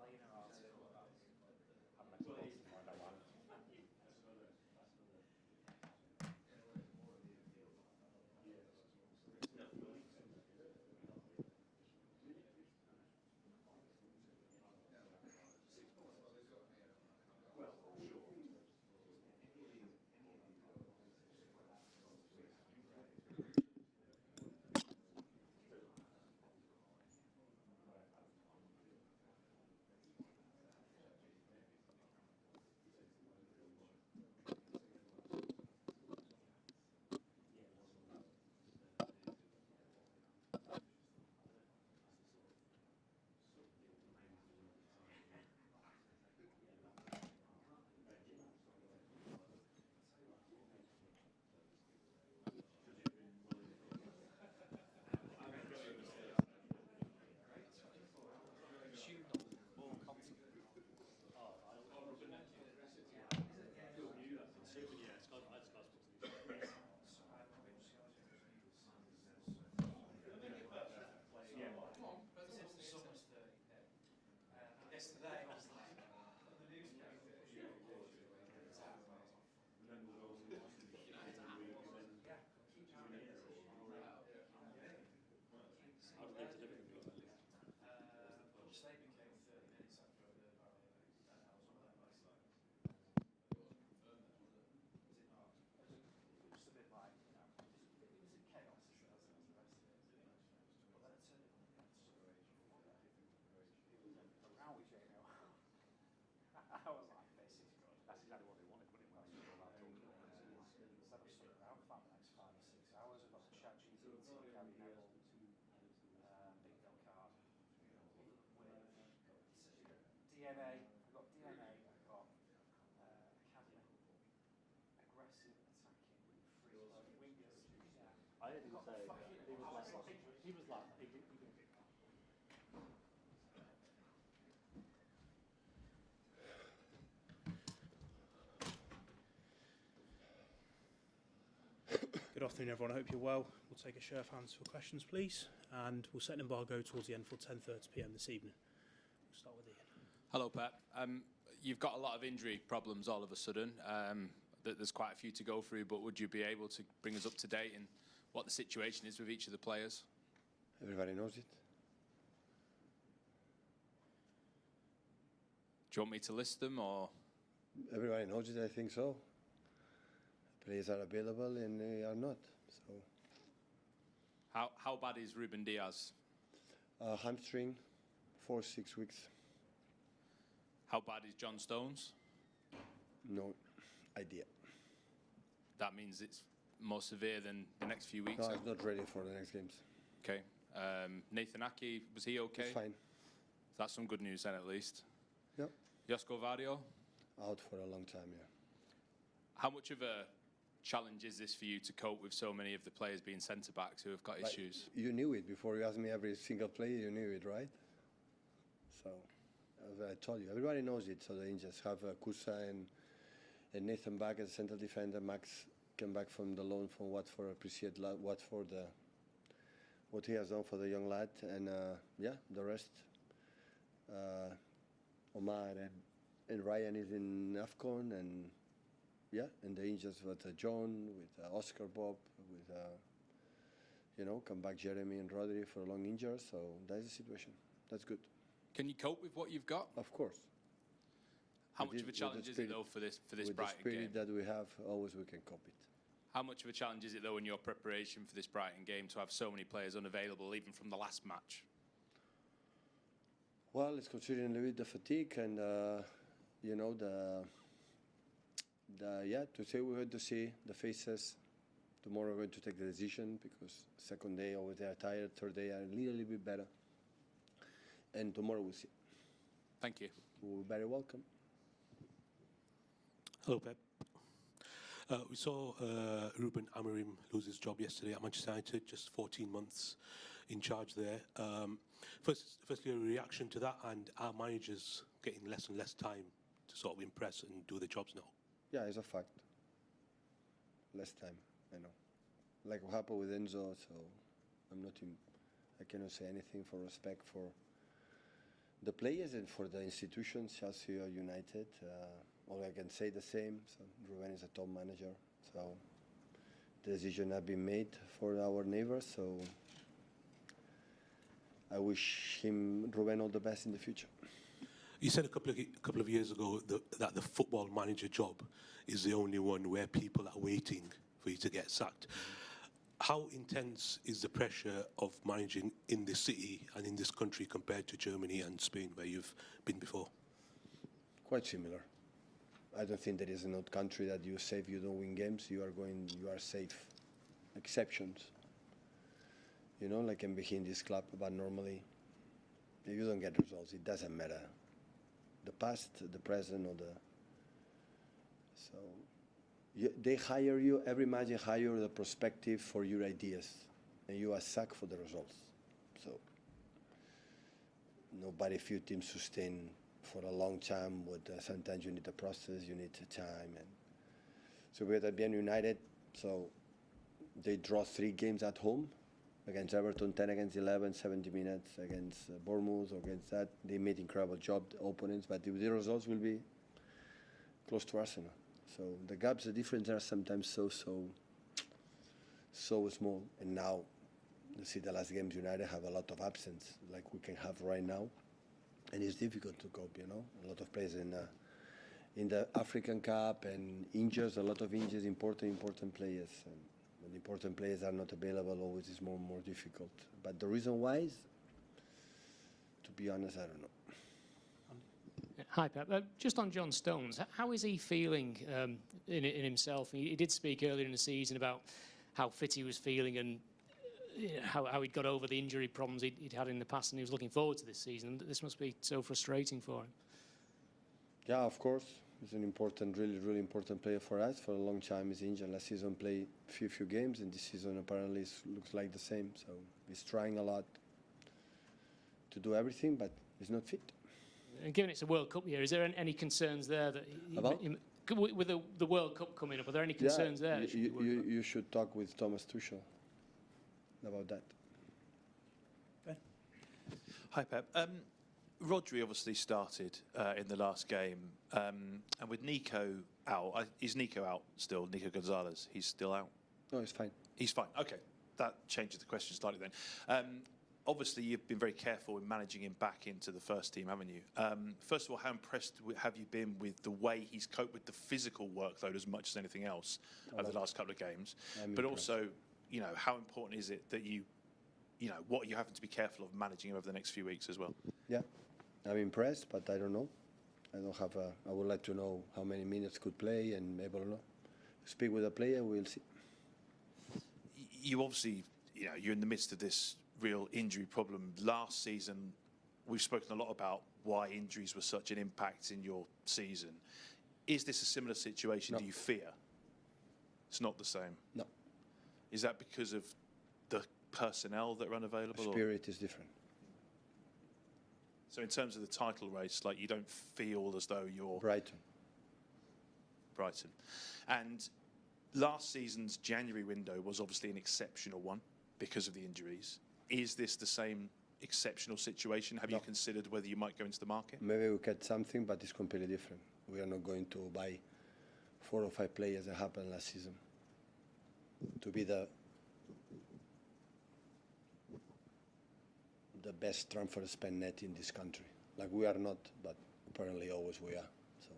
explainer article about having a close tomorrow. I don't want. Yesterday, I was like, the news came How did they deliver the meal? Just they became 30 minutes after I heard about it. And I was on that last night. It wasn't confirmed then, was it? Was it not? It was a bit like, you know, it was a chaos as the rest of it. But then it turned it on. Around with you know. I was like, this is good. That's exactly what they wanted, wouldn't it? When I saw that talk. Instead of sitting around for the next 5 or 6 hours, I've got the chat GPT, Gary Neville, bingo card. DNA, I've got DNA, I've got academy, aggressive, attacking, free flowing wingers. Yeah. I heard him say he was like Good afternoon, everyone. I hope you're well. We'll take a show of hands for questions, please, and we'll set an embargo towards the end for 10:30 p.m. this evening. We'll start with Ian. Hello, Pep. You've got a lot of injury problems all of a sudden. There's quite a few to go through, but would you be able to bring us up to date in what the situation is with each of the players? Everybody knows it. Do you want me to list them, or? Everybody knows it, I think so. Players are available and they are not. So. How bad is Ruben Diaz? Hamstring, 4-6 weeks. How bad is John Stones? No idea. That means it's more severe than the next few weeks? No, he's not ready for the next games. Okay. Nathan Aki, was he okay? He's fine. That's some good news then, at least. Yep. Josko Vario? Out for a long time, yeah. How much of a challenge is this for you to cope with so many of the players being centre-backs who have got issues? You knew it before you asked me every single player, you knew it, right? So, as I told you, everybody knows it. So they just have Kusa and Nathan back as central defender. Max came back from the loan from Watford. Appreciate Watford, what he has done for the young lad. And yeah, the rest, Omar and Ryan is in AFCON, and yeah, and the injuries with John, with Oscar Bob, with, come back Jeremy and Rodri for a long injury. So that's the situation. That's good. Can you cope with what you've got? Of course. How much of a challenge is it, though, for this Brighton game? With the spirit that we have, always we can cope it. How much of a challenge is it, though, in your preparation for this Brighton game to have so many players unavailable, even from the last match? Well, it's considering a little bit the fatigue and, to say we had to see the faces. Tomorrow we're going to take the decision because second day always they are tired, third day are a little bit better. And tomorrow we'll see. Thank you. You're very welcome. Hello, Pep. We saw Ruben Amorim lose his job yesterday at Manchester United, just 14 months in charge there. Firstly, a reaction to that, and our managers getting less and less time to sort of impress and do their jobs now. Yeah, it's a fact. Less time, I know. Like what happened with Enzo, so I cannot say anything for respect for The players and for the institutions, Chelsea or United, all I can say the same. So Ruben is a top manager, so the decision has been made for our neighbors. So I wish Ruben, all the best in the future. You said a couple of years ago that the football manager job is the only one where people are waiting for you to get sacked. How intense is the pressure of managing in this city and in this country compared to Germany and Spain, where you've been before? Quite similar. I don't think there is another country that you say if you don't win games, you are safe. Exceptions. You know, like in behind this club, but normally, if you don't get results, it doesn't matter. The past, the present, or the... So, they hire you, every match they hire the perspective for your ideas, and you are sacked for the results. So, nobody, few teams sustain for a long time, but sometimes you need the process, you need the time. And so we're at BN United, so they draw 3 games at home, against Everton, 10 against 11, 70 minutes against Bournemouth, against that. They made incredible job, the opponents, but the results will be close to Arsenal. So the gaps, the difference are sometimes so small. And now, you see the last games, United have a lot of absence, like we can have right now. And it's difficult to cope, you know. A lot of players in the African Cup and injuries, a lot of injuries, important players. And when important players are not available, always is more difficult. But the reason why is, to be honest, I don't know. Hi, Pep. Just on John Stones, how is he feeling in himself? He did speak earlier in the season about how fit he was feeling and how he'd got over the injury problems he'd had in the past, and he was looking forward to this season. This must be so frustrating for him. Yeah, of course. He's an important, really important player for us. For a long time, he's injured. Last season played few games, and this season apparently looks like the same. So he's trying a lot to do everything, but he's not fit. And given it's a World Cup year, is there any concerns there that with the World Cup coming up? Are there any concerns there? You should talk with Thomas Tuchel about that. Ben? Hi, Pep. Rodri obviously started in the last game, and with Nico out, is Nico out still? Nico Gonzalez, he's still out? No, he's fine. He's fine. Okay, that changes the question slightly then. Obviously, you've been very careful in managing him back into the first team, haven't you? First of all, how impressed have you been with the way he's coped with the physical workload as much as anything else over the last couple of games? But also, you know, how important is it that you know, what you having to be careful of managing him over the next few weeks as well? Yeah, I'm impressed, but I don't know. I don't have I would like to know how many minutes could play, and maybe I don't know. Speak with the player, we'll see. You obviously, you know, you're in the midst of this real injury problem. Last season, we've spoken a lot about why injuries were such an impact in your season. Is this a similar situation? No. Do you fear? It's not the same? No. Is that because of the personnel that are unavailable? The spirit is different. So in terms of the title race, like, you don't feel as though you're... Brighton. And last season's January window was obviously an exceptional one because of the injuries. Is this the same exceptional situation? Have you considered whether you might go into the market? Maybe we get something, but it's completely different. We are not going to buy 4 or 5 players that happened last season to be the best transfer spend net in this country. Like, we are not, but apparently always we are. So.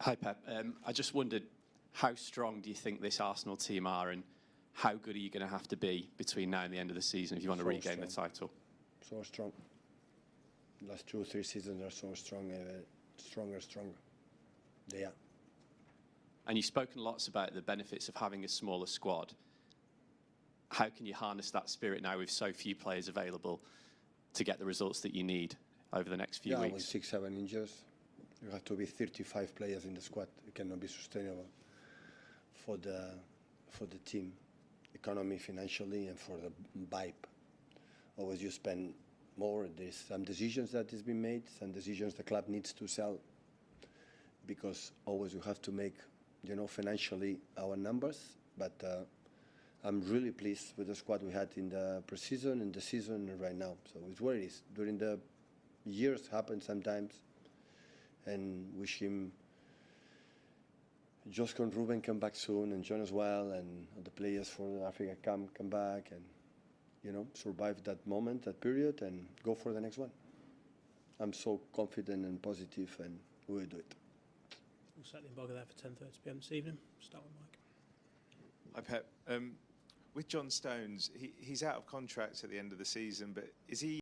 Hi, Pep. I just wondered, how strong do you think this Arsenal team are, and how good are you going to have to be between now and the end of the season if you want to regain the title? So strong. The last 2 or 3 seasons are so strong, stronger. They are. And you've spoken lots about the benefits of having a smaller squad. How can you harness that spirit now with so few players available to get the results that you need over the next few weeks? With 6, 7 injuries, you have to be 35 players in the squad. It cannot be sustainable for the team, economy, financially, and for the vibe. Always you spend more. There's some decisions that has been made, some decisions the club needs to sell, because always you have to make, you know, financially our numbers. But I'm really pleased with the squad we had in the pre-season and the season and right now. So it's what it is. During the years happen sometimes, and wish him, Josko and Ruben come back soon, and John as well, and the players for Africa come back, and survive that moment, that period, and go for the next one. I'm so confident and positive, and we'll do it. We'll set the embargo there for 10:30 p.m. this evening. Start with Mike. Hi Pep. With John Stones, he's out of contract at the end of the season, but is he